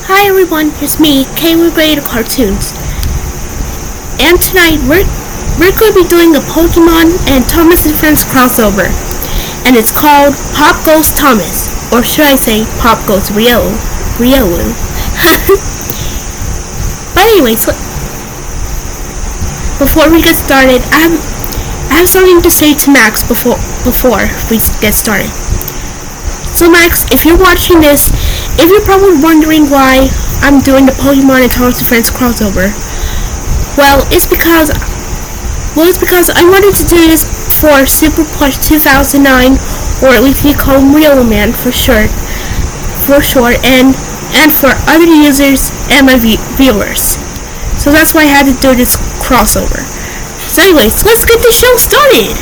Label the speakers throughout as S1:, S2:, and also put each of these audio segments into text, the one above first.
S1: Hi everyone, it's me, Kaylee Grade Cartoons. And tonight we're going to be doing a Pokemon and Thomas and Friends crossover. And it's called Pop Goes Thomas, or should I say Pop Goes Riolu. But anyways, before we get started, I have something to say to Max before we get started. So Max, if you're watching this, if you're probably wondering why I'm doing the Pokemon and Thomas and Friends crossover, it's because I wanted to do this for Super Plush 2009, or at least we call him Riolu Man for short, and for other users and my viewers. So that's why I had to do this crossover. So anyways, let's get the show started!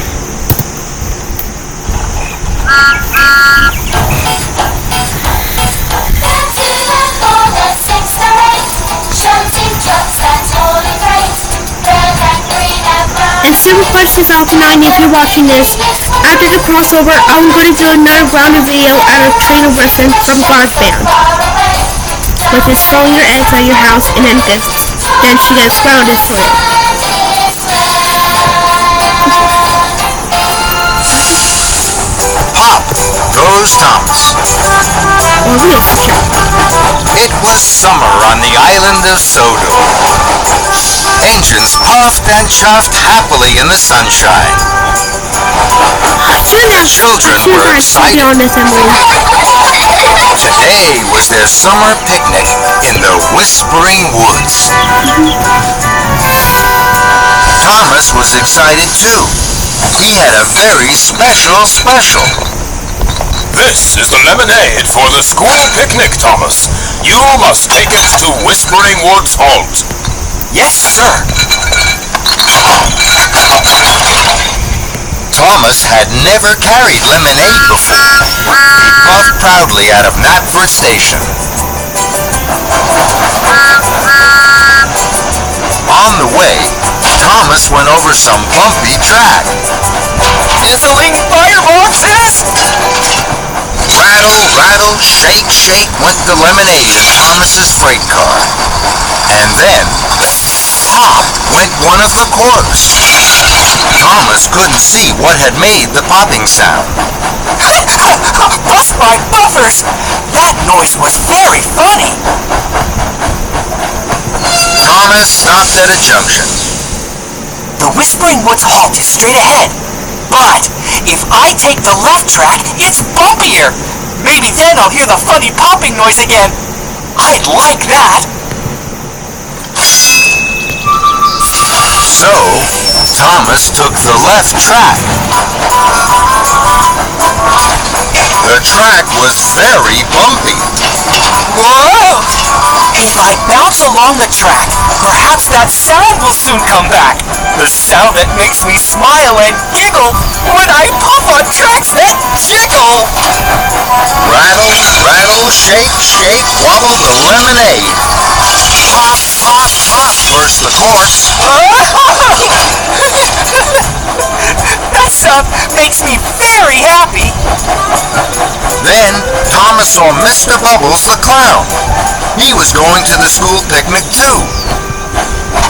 S1: In Super Plush 2009, if you're watching this, after the crossover, I'm going to do another round of video out of Trainer Western from GarageBand, which is throwing your eggs at your house and then she gets grounded for it.
S2: Pop goes Thomas.
S1: Or real picture.
S2: It was summer on the island of Sodo. Engines puffed and chuffed happily in the sunshine. Children were excited. Today was their summer picnic in the Whispering Woods. Thomas was excited too. He had a very special.
S3: This is the lemonade for the school picnic, Thomas. You must take it to Whispering Woods Halt.
S2: Yes, sir. Thomas had never carried lemonade before. He puffed proudly out of Knapford Station. On the way, Thomas went over some bumpy track.
S4: Sizzling fireboxes!
S2: Rattle, rattle, shake, shake went the lemonade in Thomas's freight car. And then, pop went one of the corks. Thomas couldn't see what had made the popping sound.
S4: Bust my buffers! That noise was very funny!
S2: Thomas stopped at a junction.
S4: The Whispering Woods Halt is straight ahead. But if I take the left track, it's bumpier. Maybe then I'll hear the funny popping noise again. I'd like that.
S2: So, Thomas took the left track. The track was very bumpy.
S4: Whoa! If I bounce along the track, perhaps that sound will soon come back. The sound that makes me smile and giggle when I puff on tracks that jiggle.
S2: Rattle, rattle, shake, shake, wobble the lemonade. Pop, pop, pop, burst the corks.
S4: That sound makes me very happy.
S2: Then Thomas saw Mr. Bubbles the clown. He was going to the school picnic too.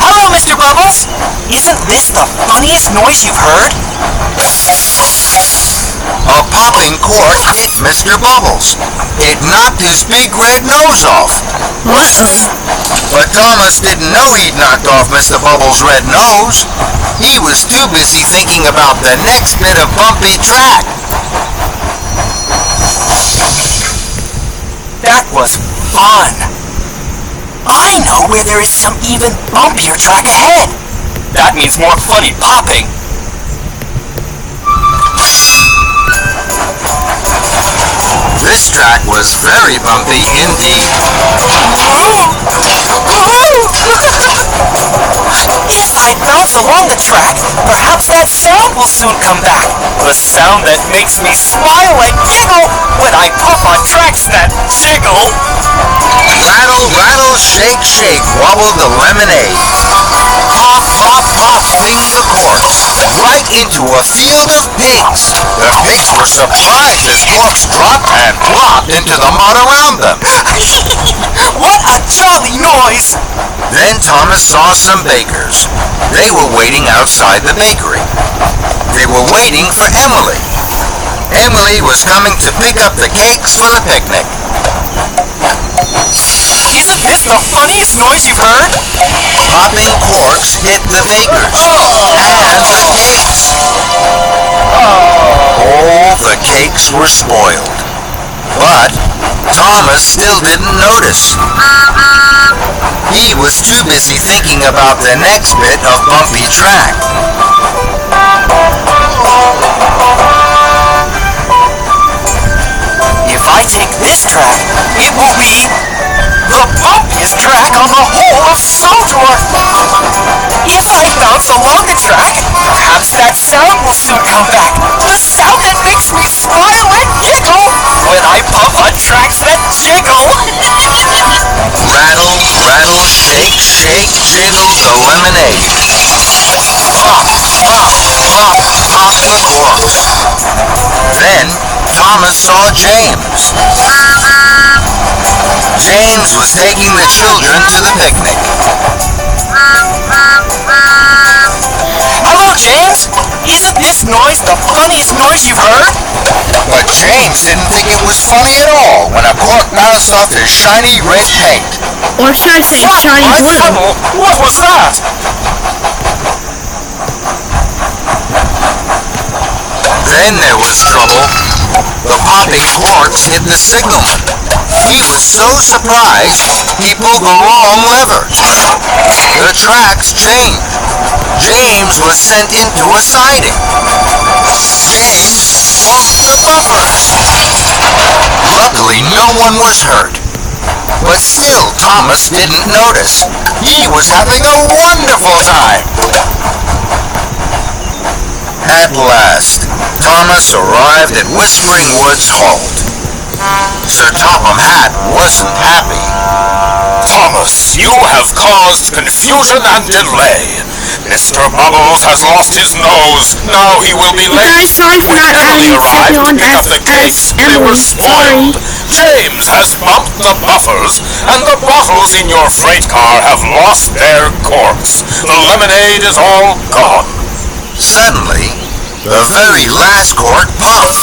S4: Hello, Mr. Bubbles. Isn't this the funniest noise you've heard?
S2: A popping cork hit Mr. Bubbles. It knocked his big red nose off. But Thomas didn't know he'd knocked off Mr. Bubbles' red nose. He was too busy thinking about the next bit of bumpy track.
S4: That was fun. I know where there is some even bumpier track ahead. That means more funny popping.
S2: This track was very bumpy indeed.
S4: If I bounce along the track, perhaps that sound will soon come back. The sound that makes me smile and giggle when I puff on tracks that jiggle.
S2: Rattle, rattle, shake, shake, wobble the lemonade. Pop, pop, pop, fling the corks. Right into a field of pigs. The pigs were surprised as corks dropped and plopped into the mud around them.
S4: What a jolly noise!
S2: Then Thomas saw some bakers. They were waiting outside the bakery. They were waiting for Emily. Emily was coming to pick up the cakes for the picnic.
S4: Isn't this the funniest noise you've heard?
S2: Popping corks hit the bakers and the cakes. All the cakes were spoiled. But Thomas still didn't notice. He was too busy thinking about the next bit of bumpy track.
S4: If I take this track, it will be the bumpiest track on the whole of Sodor. If I bounce along the track, perhaps that sound will soon come back. The sound that makes me smile and giggle when I bump on tracks that jiggle.
S2: Rattle, rattle, shake, shake, jiggle the lemonade. Pop, pop, pop, pop the corks. Then Thomas saw James. James was taking the children to the picnic.
S4: Hello, James. Isn't this noise the funniest noise you've heard?
S2: But James didn't think it was funny at all when a cork bounced off his shiny red paint.
S1: Or should I say shiny blue?
S4: What was that?
S2: Then there was trouble. The popping corks hit the signalman. He was so surprised, he pulled the wrong lever. The tracks changed. James was sent into a siding. James bumped the buffers. Luckily, no one was hurt. But still, Thomas didn't notice. He was having a wonderful time. At last, Thomas arrived at Whispering Woods Halt. Sir Topham Hatt wasn't happy.
S3: Thomas, you have caused confusion and delay. Mr. Bubbles has lost his nose. Now he will be late.
S1: Guys, sorry for not
S3: Emily
S1: adding
S3: arrived
S1: Simeon
S3: to pick up the cakes. They were
S1: Emily.
S3: spoiled. James has bumped the buffers, and the bottles in your freight car have lost their corks. The lemonade is all gone.
S2: Suddenly, the very last cork popped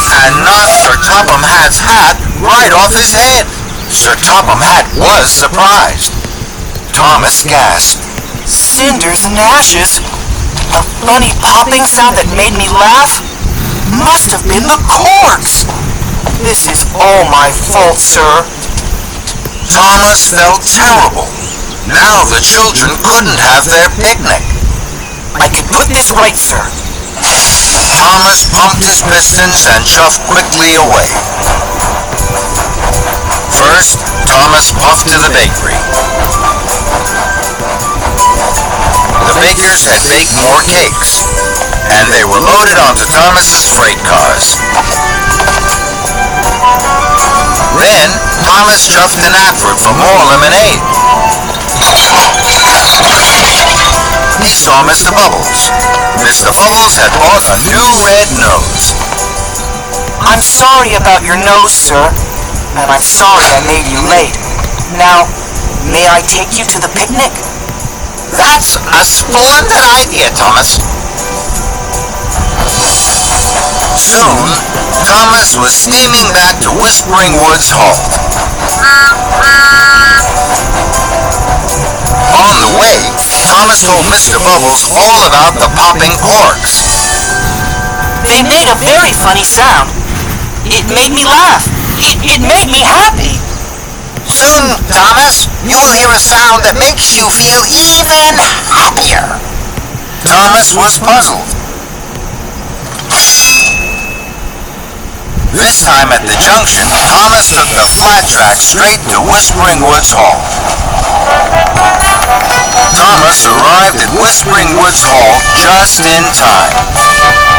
S2: and knocked Sir Topham Hatt's hat right off his head. Sir Topham Hatt was surprised. Thomas gasped.
S4: Cinders and ashes. The funny popping sound that made me laugh must have been the corks. This is all my fault, sir.
S2: Thomas felt terrible. Now the children couldn't have their picnic.
S4: I can put this right, sir.
S2: Thomas pumped his pistons and chuffed quickly away. First, Thomas puffed to the bakery. The bakers had baked more cakes, and they were loaded onto Thomas's freight cars. Then, Thomas chuffed an effort for more lemonade. He saw Mr. Bubbles. Mr. Bubbles had bought a new red nose.
S4: I'm sorry about your nose, sir. And I'm sorry I made you late. Now, may I take you to the picnic?
S2: That's a splendid idea, Thomas. Soon, Thomas was steaming back to Whispering Woods Halt. On the way, Thomas told Mr. Bubbles all about the popping corks.
S4: They made a very funny sound. It made me laugh. It made me happy.
S2: Soon, Thomas, you will hear a sound that makes you feel even happier. Thomas was puzzled. This time at the junction, Thomas took the flat track straight to Whispering Woods Hall. Thomas arrived at Whispering Woods Hall just in time.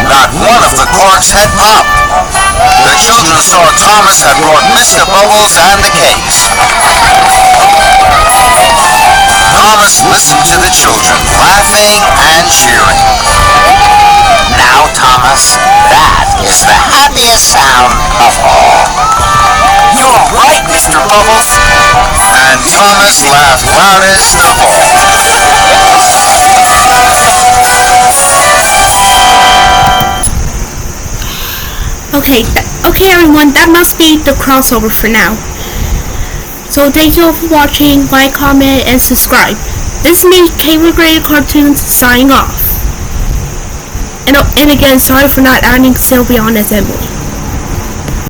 S2: Not one of the corks had popped. The children saw Thomas had brought Mr. Bubbles and the cakes. Thomas listened to the children, laughing and cheering. Now, Thomas, that is the happiest sound of all.
S4: You're right, Mr. Bubbles.
S2: And Thomas laughed loudest of all.
S1: Okay everyone, that must be the crossover for now. So thank you all for watching, like, comment, and subscribe. This is me, Taylor Graded Cartoons, signing off. And again, sorry for not adding Sylviana as Emily.